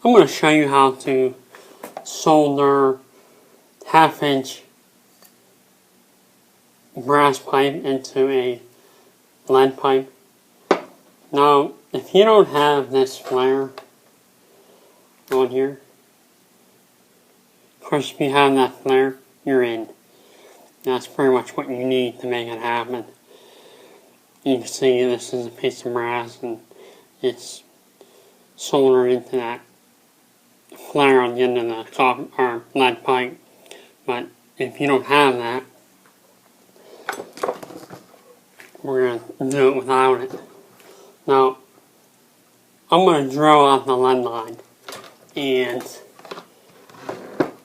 I'm going to show you how to solder 1/2-inch brass pipe into a lead pipe. Now, if you don't have this flare on here, of course if you have that flare, you're in. That's pretty much what you need to make it happen. You can see this is a piece of brass and it's soldered into that flare on the end of the copper or lead pipe. But if you don't have that, we're going to do it without it. Now, I'm going to drill out the lead line and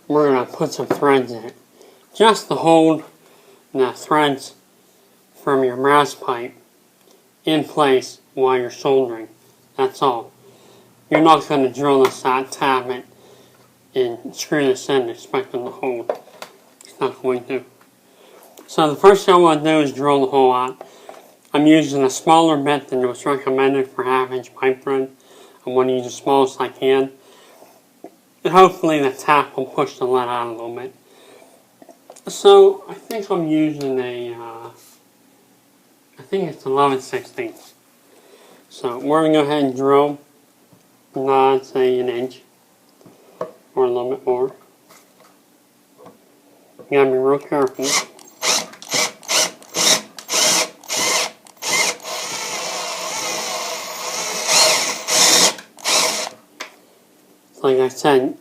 we're going to put some threads in it, just to hold the threads from your brass pipe in place while you're soldering. That's all. You're not going to drill this out, tap it, and screw this in expecting to hold. It's not going to. So the first thing I want to do is drill the hole out. I'm using a smaller bit than was recommended for 1/2-inch pipe thread. I want to use the smallest I can. And hopefully the tap will push the lead out a little bit. So I think I'm using I think it's 11/16. So we're going to go ahead and drill, say an inch, or a little bit more. You gotta be real careful. Like I said,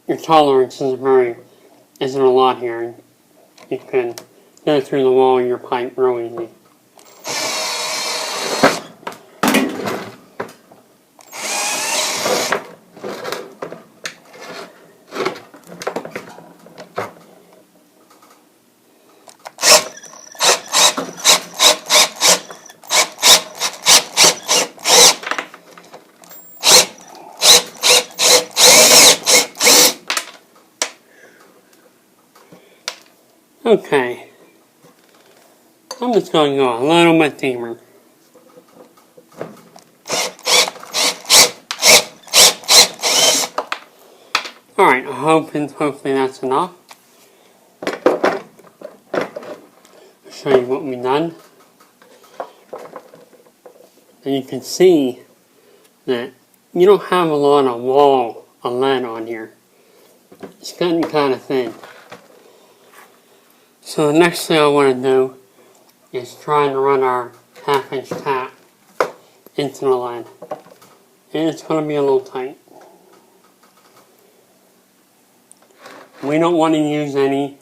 your tolerance isn't a lot here. You can go through the wall of your pipe real easy. Okay, I'm just going to go a little bit deeper. Alright, hopefully that's enough. I'll show you what we've done. And you can see that you don't have a lot of wall of lead on here. It's getting kind of thin. So the next thing I want to do is try to run our 1/2-inch tap into the lead. And it's going to be a little tight. We don't want to use any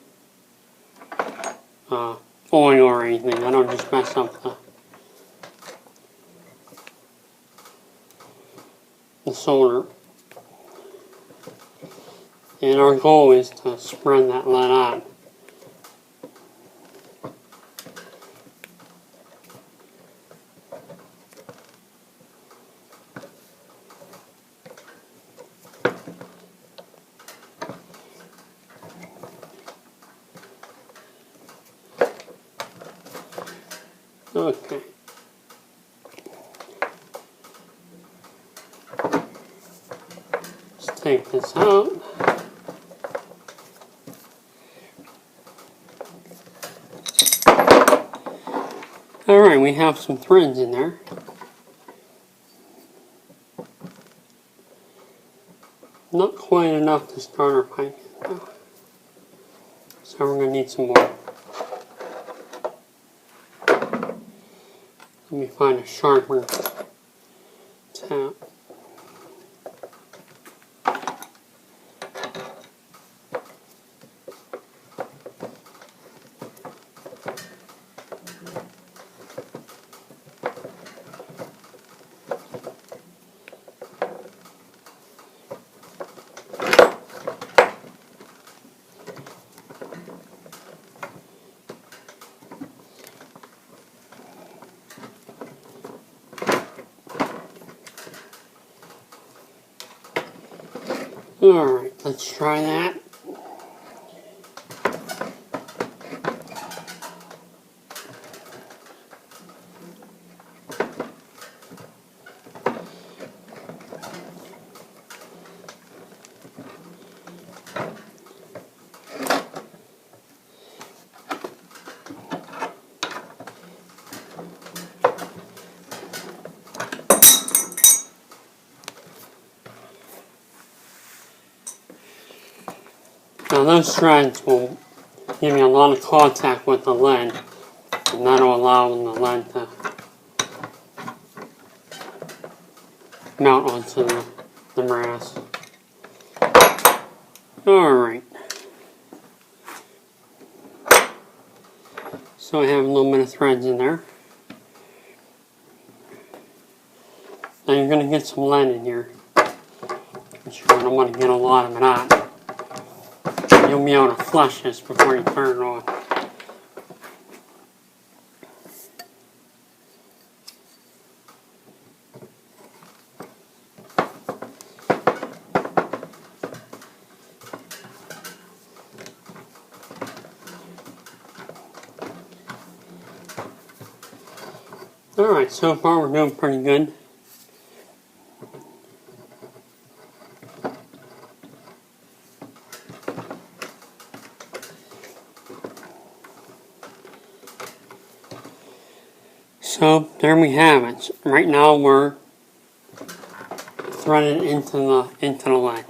oil or anything. I don't just mess up the solder. And our goal is to spread that lead out. Okay. Let's take this out. Alright, we have some threads in there. Not quite enough to start our pipe though. So we're going to need some more. Let me find a sharper tap. Alright, let's try that. Now those threads will give you a lot of contact with the lead, and that'll allow the lead to melt onto the brass. Alright. So I have a little bit of threads in there. Now you're going to get some lead in here. But you're going to want to get a lot of it out. You'll be able to flush this before you turn it on. Alright, so far we're doing pretty good. So there we have it. Right now we're threaded into the lead.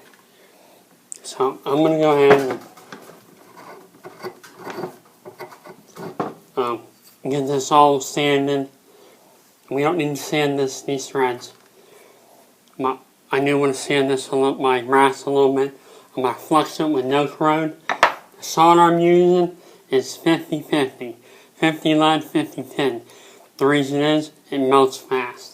So I'm going to go ahead and get this all sanded. We don't need to sand these threads. I do want to sand my brass a little bit. I'm going to flux it with no corrode. The solder I'm using is 50-50. 50 lead, 50 tin. The reason is, it melts fast.